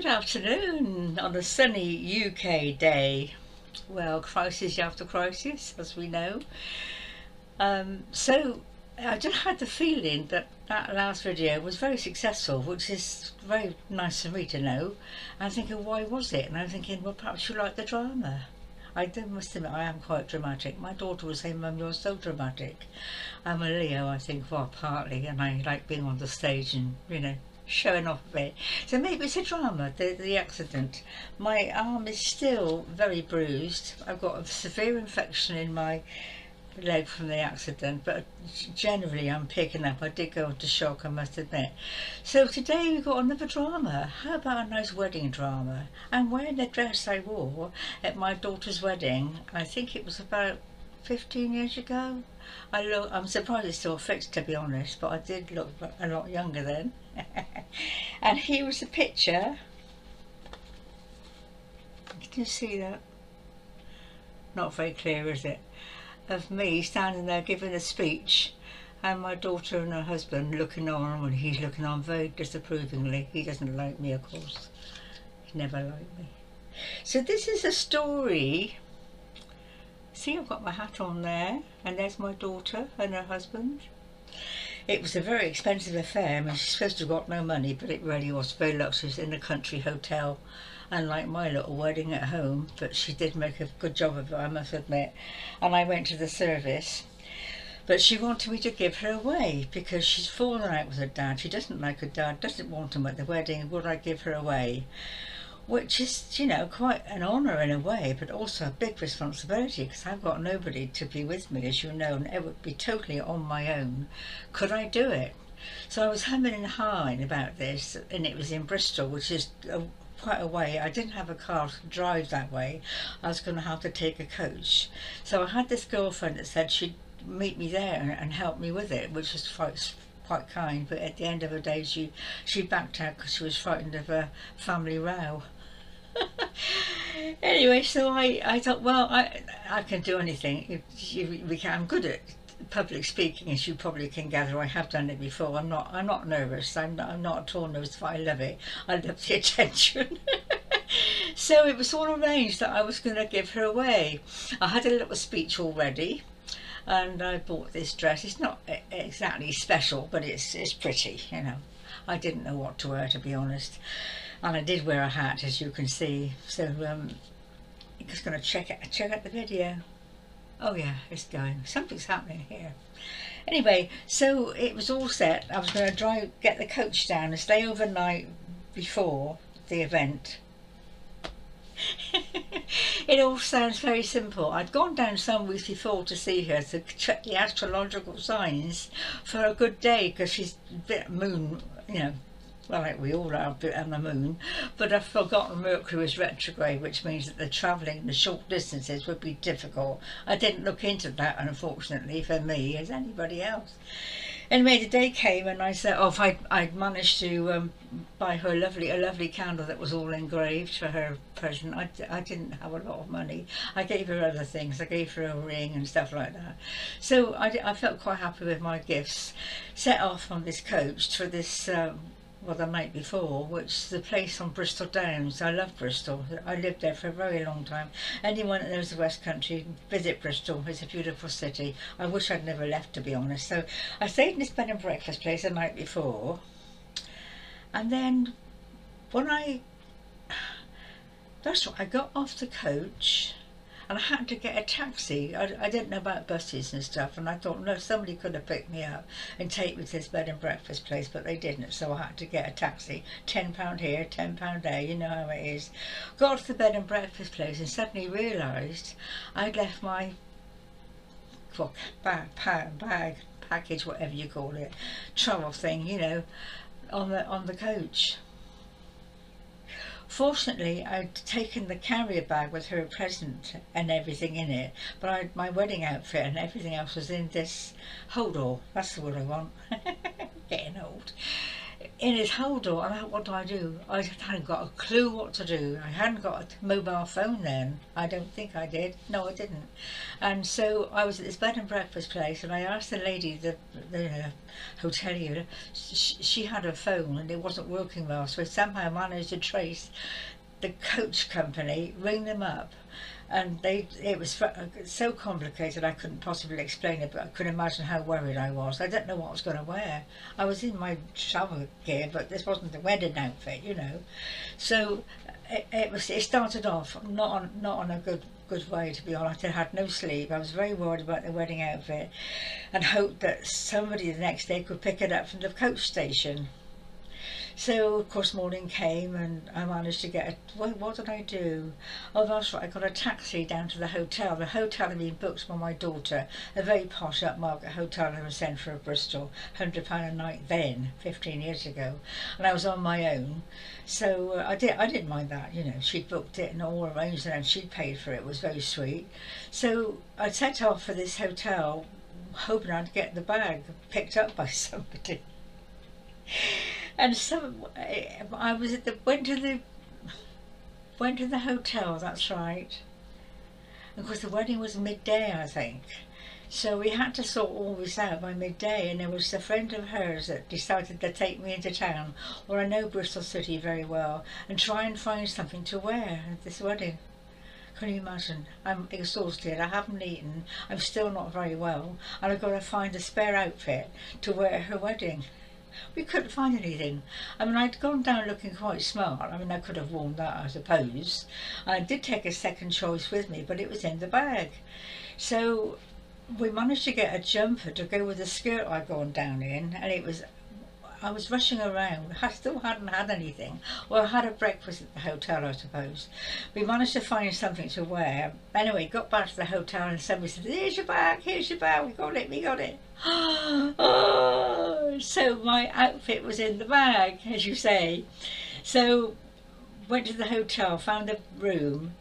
Good afternoon on a sunny UK day. Well, crisis after crisis, as we know. So I just had the feeling that that last video was very successful, which is very nice for me to know. I'm thinking, why was it? And I'm thinking, well, perhaps you like the drama. Must admit, I am quite dramatic. My daughter was saying, Mum, you're so dramatic. I'm a Leo, I think, well, partly, and I like being on the stage and, showing off a bit. So maybe it's a drama, the accident. My arm is still very bruised. I've got a severe infection in my leg from the accident, but generally I'm picking up. I did go into shock, I must admit. So today we've got another drama. How about a nice wedding drama? I'm wearing the dress I wore at my daughter's wedding. I think it was about 15 years ago. I'm surprised it still fits, to be honest, but I did look a lot younger then. And here was the picture. Can you see that? Not very clear, is it? Of me standing there giving a speech, and my daughter and her husband looking on, and he's looking on very disapprovingly. He doesn't like me, of course. He never liked me. So this is a story. See, I've got my hat on there, and there's my daughter and her husband. It was a very expensive affair. I mean, she's supposed to have got no money, but it really was very luxurious in a country hotel, unlike my little wedding at home. But she did make a good job of it, I must admit. And I went to the service, but she wanted me to give her away because she's fallen out with her dad. She doesn't like her dad, doesn't want him at the wedding. Would I give her away? Which is, quite an honour in a way, but also a big responsibility because I've got nobody to be with me, as you know, and it would be totally on my own. Could I do it? So I was humming and hawing about this, and it was in Bristol, which is quite a way. I didn't have a car to drive that way. I was going to have to take a coach. So I had this girlfriend that said she'd meet me there and help me with it, which was quite kind, but at the end of the day she backed out because she was frightened of a family row. Anyway, so I thought, well, I can do anything. I'm good at public speaking, as you probably can gather. I have done it before. I'm not nervous. I'm not at all nervous, but I love it. I love the attention. So it was all arranged that I was going to give her away. I had a little speech already, and I bought this dress. It's not exactly special, but it's pretty, I didn't know what to wear, to be honest, and I did wear a hat, as you can see. So I'm just going to check out the video. Oh yeah, it's going. Something's happening here. Anyway, so it was all set. I was going to get the coach down and stay overnight before the event. It all sounds very simple. I'd gone down some weeks before to see her to check the astrological signs for a good day, because she's a bit moon, well, like we all are a bit on the moon, but I've forgotten Mercury was retrograde, which means that the travelling the short distances would be difficult. I didn't look into that, unfortunately, for me, as anybody else. Anyway, the day came and I said, I'd managed to buy her a lovely candle that was all engraved for her present. I didn't have a lot of money. I gave her other things. I gave her a ring and stuff like that. So I felt quite happy with my gifts. Set off on this coach for this, the night before, which is the place on Bristol Downs. I love Bristol. I lived there for a very long time. Anyone that knows the West Country, visit Bristol. It's a beautiful city. I wish I'd never left, to be honest. So I stayed in this bed and breakfast place the night before, and then when I got off the coach and I had to get a taxi. I didn't know about buses and stuff, and I thought, no, somebody could have picked me up and take me to this bed and breakfast place, but they didn't, so I had to get a taxi. £10 here, £10 there, you know how it is. Got to the bed and breakfast place and suddenly realised I'd left my bag, package, whatever you call it, travel thing, on the coach. Fortunately, I'd taken the carrier bag with her present and everything in it, but my wedding outfit and everything else was in this hold-all. That's the word I want. Getting old. in his hold door, and what do? I hadn't got a clue what to do. I hadn't got a mobile phone then. I don't think I did. No, I didn't. And so I was at this bed and breakfast place, and I asked the lady, the hotelier, she had a phone and it wasn't working well, so I somehow managed to trace the coach company, ring them up, and it was so complicated I couldn't possibly explain it, but I could imagine how worried I was. I didn't know what I was going to wear. I was in my travel gear, but this wasn't the wedding outfit, you know. So it started off not on a good way, to be honest. I had no sleep. I was very worried about the wedding outfit and hoped that somebody the next day could pick it up from the coach station. So of course morning came and I managed to get what did I do? Oh, that's right, I got a taxi down to the hotel. The hotel had been booked by my daughter, a very posh upmarket hotel in the centre of Bristol, £100 a night then, 15 years ago, and I was on my own. So I didn't mind that, you know. She'd booked it and all arranged and she'd paid for it. It was very sweet. So I set off for this hotel hoping I'd get the bag picked up by somebody. And I was at went to the hotel. That's right. And of course the wedding was midday, I think. So we had to sort all this out by midday. And there was a friend of hers that decided to take me into town, or I know Bristol City very well, and try and find something to wear at this wedding. Can you imagine? I'm exhausted. I haven't eaten. I'm still not very well, and I've got to find a spare outfit to wear at her wedding. We couldn't find anything. I mean, I'd gone down looking quite smart. I mean, I could have worn that, I suppose. I did take a second choice with me, but it was in the bag. So we managed to get a jumper to go with the skirt I'd gone down in, and I was rushing around. I still hadn't had anything. Well, I had a breakfast at the hotel, I suppose. We managed to find something to wear. Anyway, got back to the hotel and somebody said, here's your bag, we got it. Oh, so my outfit was in the bag, as you say. So went to the hotel, found a room.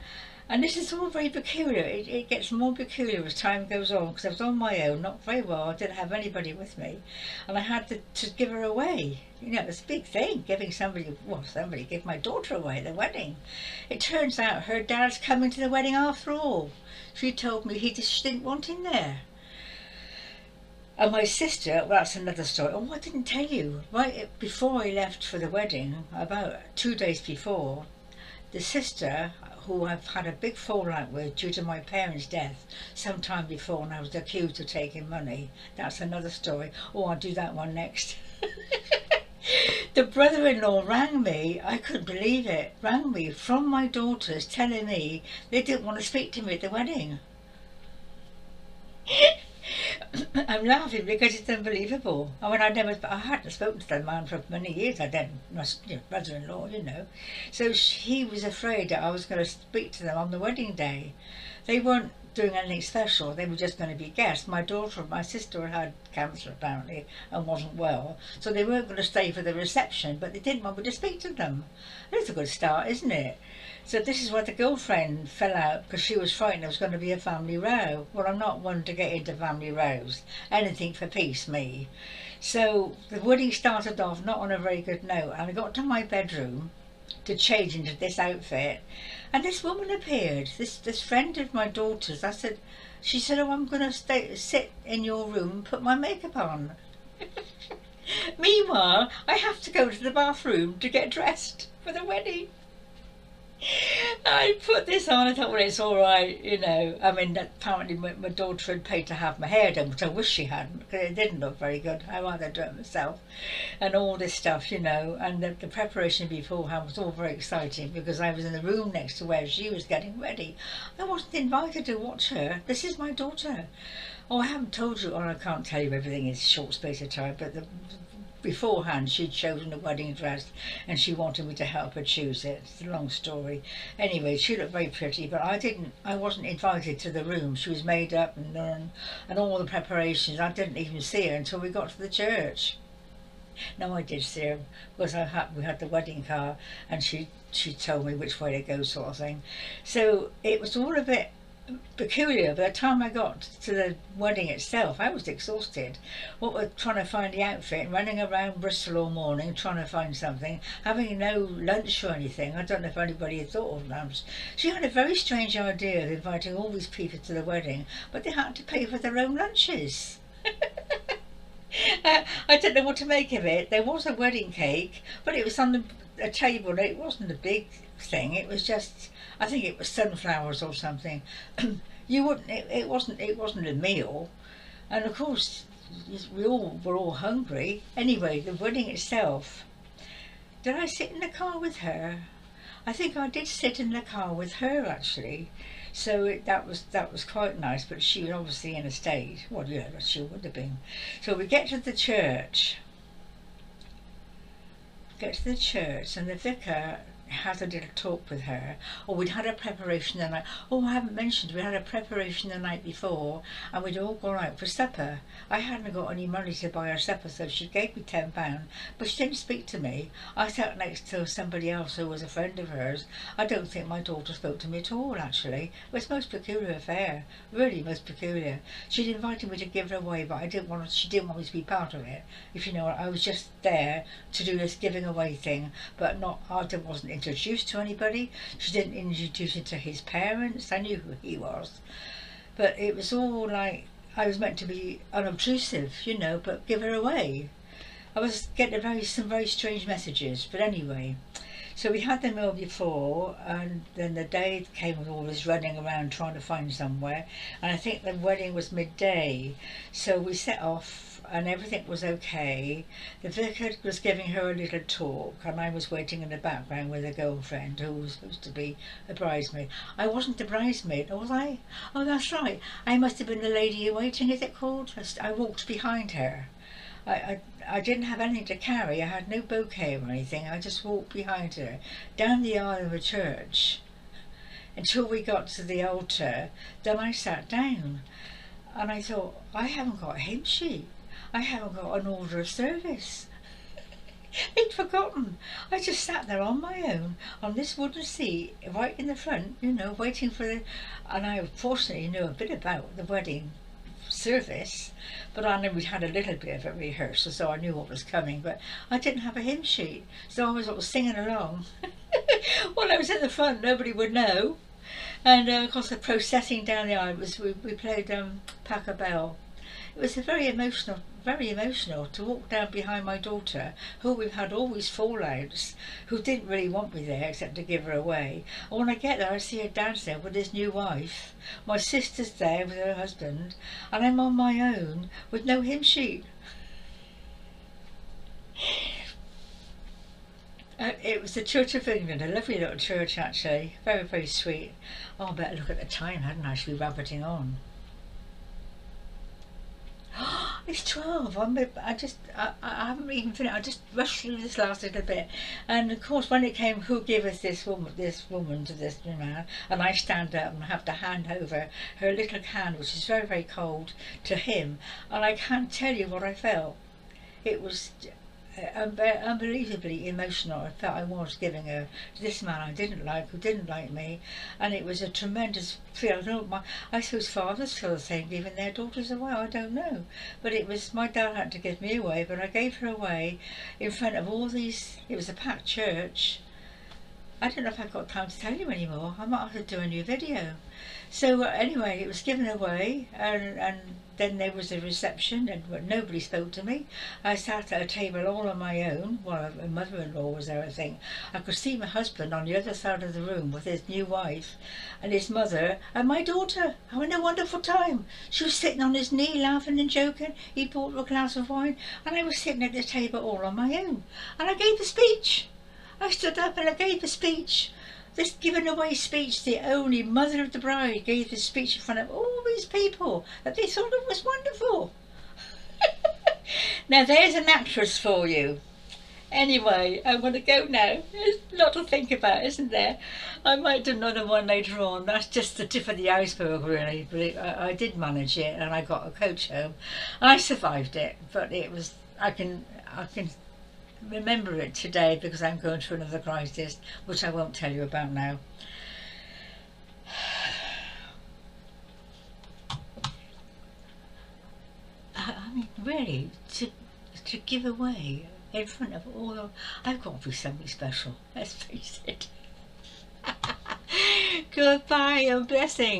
And this is all very peculiar. It gets more peculiar as time goes on, because I was on my own, not very well. I didn't have anybody with me, and I had to give her away. You know, it's a big thing, giving somebody give my daughter away at the wedding. It turns out her dad's coming to the wedding after all. She told me she didn't want him there. And my sister, well, that's another story. Oh, I didn't tell you. Right before I left for the wedding, about 2 days before, the sister, who I've had a big fallout with due to my parents' death some time before, and I was accused of taking money. That's another story. Oh, I'll do that one next. The brother-in-law rang me, I couldn't believe it, rang me from my daughters telling me they didn't want to speak to me at the wedding. I'm laughing because it's unbelievable. I mean, I hadn't spoken to that man for many years. I didn't, my brother-in-law, you know. So he was afraid that I was going to speak to them on the wedding day. They weren't doing anything special. They were just going to be guests. My sister had cancer apparently and wasn't well, so they weren't going to stay for the reception. But they didn't want me to speak to them. It's a good start, isn't it? So this is where the girlfriend fell out, because she was frightened there was going to be a family row. Well, I'm not one to get into family rows. Anything for peace, me. So the wedding started off not on a very good note, and I got to my bedroom to change into this outfit, and this woman appeared, this friend of my daughter's. She said, oh, I'm going to sit in your room and put my makeup on. Meanwhile, I have to go to the bathroom to get dressed for the wedding. I put this on. I thought, well, it's all right, you know. I mean, apparently my daughter had paid to have my hair done, which I wish she hadn't, because it didn't look very good. I rather do it myself, and all this stuff, you know. And the preparation beforehand was all very exciting, because I was in the room next to where she was getting ready. I wasn't invited to watch her. This is my daughter. Oh, I haven't told you, or I can't tell you everything in a short space of time, but beforehand she'd chosen a wedding dress and she wanted me to help her choose it. It's a long story. Anyway, she looked very pretty, but I wasn't invited to the room. She was made up and all the preparations. I didn't even see her until we got to the church. No, I did see her, because we had the wedding car, and she told me which way to go, sort of thing. So it was all a bit peculiar. By the time I got to the wedding itself, I was exhausted. What with trying to find the outfit, running around Bristol all morning trying to find something, having no lunch or anything. I don't know if anybody had thought of lunch. She had a very strange idea of inviting all these people to the wedding, but they had to pay for their own lunches. I don't know what to make of it. There was a wedding cake, but it was on a table. It wasn't a big thing. It was just, I think it was sunflowers or something. You wouldn't. It wasn't. It wasn't a meal. And of course, we all were all hungry. Anyway, the wedding itself. Did I sit in the car with her? I think I did sit in the car with her actually. So that was quite nice, but she was obviously in a state. Well, yeah, she would have been. So we get to the church. And the vicar had a little talk with her. Or we'd had a preparation the night. Oh, I haven't mentioned, we had a preparation the night before, and we'd all gone out for supper. I hadn't got any money to buy her supper, so she gave me £10, but she didn't speak to me. I sat next to somebody else who was a friend of hers. I don't think my daughter spoke to me at all, actually. It was a most peculiar affair, really most peculiar. She'd invited me to give her away, but she didn't want me to be part of it, if you know what. I was just there to do this giving away thing, but I wasn't introduced to anybody. She didn't introduce me to his parents. I knew who he was, but it was all like I was meant to be unobtrusive, you know, but give her away. I was getting some very strange messages, but anyway. So we had the meal before, and then the day came with all this running around trying to find somewhere, and I think the wedding was midday, so we set off and everything was okay. The vicar was giving her a little talk, and I was waiting in the background with a girlfriend who was supposed to be a bridesmaid. I wasn't a bridesmaid, was I? Oh, that's right. I must have been the lady in waiting, is it called? I walked behind her. I didn't have anything to carry. I had no bouquet or anything. I just walked behind her down the aisle of a church until we got to the altar. Then I sat down and I thought, I haven't got a hymn sheet. I haven't got an order of service. I'd forgotten. I just sat there on my own on this wooden seat right in the front, you know, waiting for and I fortunately knew a bit about the wedding service, but I know we'd had a little bit of a rehearsal, so I knew what was coming, but I didn't have a hymn sheet, so I was sort of singing along. Well, I was in the front, nobody would know, and of course the processing down the aisle we played Pachabel. It was very emotional to walk down behind my daughter, who we've had all these fallouts, who didn't really want me there except to give her away. And when I get there, I see her dad's there with his new wife, my sister's there with her husband, and I'm on my own with no hymn sheet. It was the Church of England, a lovely little church actually, very, very sweet. Oh, I better look at the time, hadn't I? Should be rabbiting on. It's 12. I haven't even finished. I just rushed through this last little bit, and of course, when it came, who giveth this woman to this man, and I stand up and have to hand over her little hand, which is very, very cold, to him, and I can't tell you what I felt. It was unbelievably emotional. I felt I was giving her to this man I didn't like, who didn't like me, and it was a tremendous feel. I suppose fathers feel the same, giving their daughters away. I don't know, but it was my dad had to give me away, but I gave her away in front of all these. It was a packed church. I don't know if I've got time to tell you anymore. I might have to do a new video. So anyway, it was given away, and then there was a reception, and nobody spoke to me. I sat at a table all on my own. Well, my mother-in-law was there, I think. I could see my husband on the other side of the room with his new wife and his mother and my daughter having a wonderful time. She was sitting on his knee laughing and joking. He bought her a glass of wine, and I was sitting at the table all on my own. And I gave a speech. I stood up and I gave a speech. This given away speech, the only mother of the bride gave this speech in front of all these people that they thought it was wonderful. Now there's an actress for you. Anyway, I'm going to go now. There's a lot to think about, isn't there? I might do another one later on. That's just the tip of the iceberg, really. But I did manage it, and I got a coach home. I survived it, but it was. I can remember it today because I'm going through another crisis, which I won't tell you about now. really, to give away in front of all of, I've got to be something special, let's face it. Goodbye and blessing.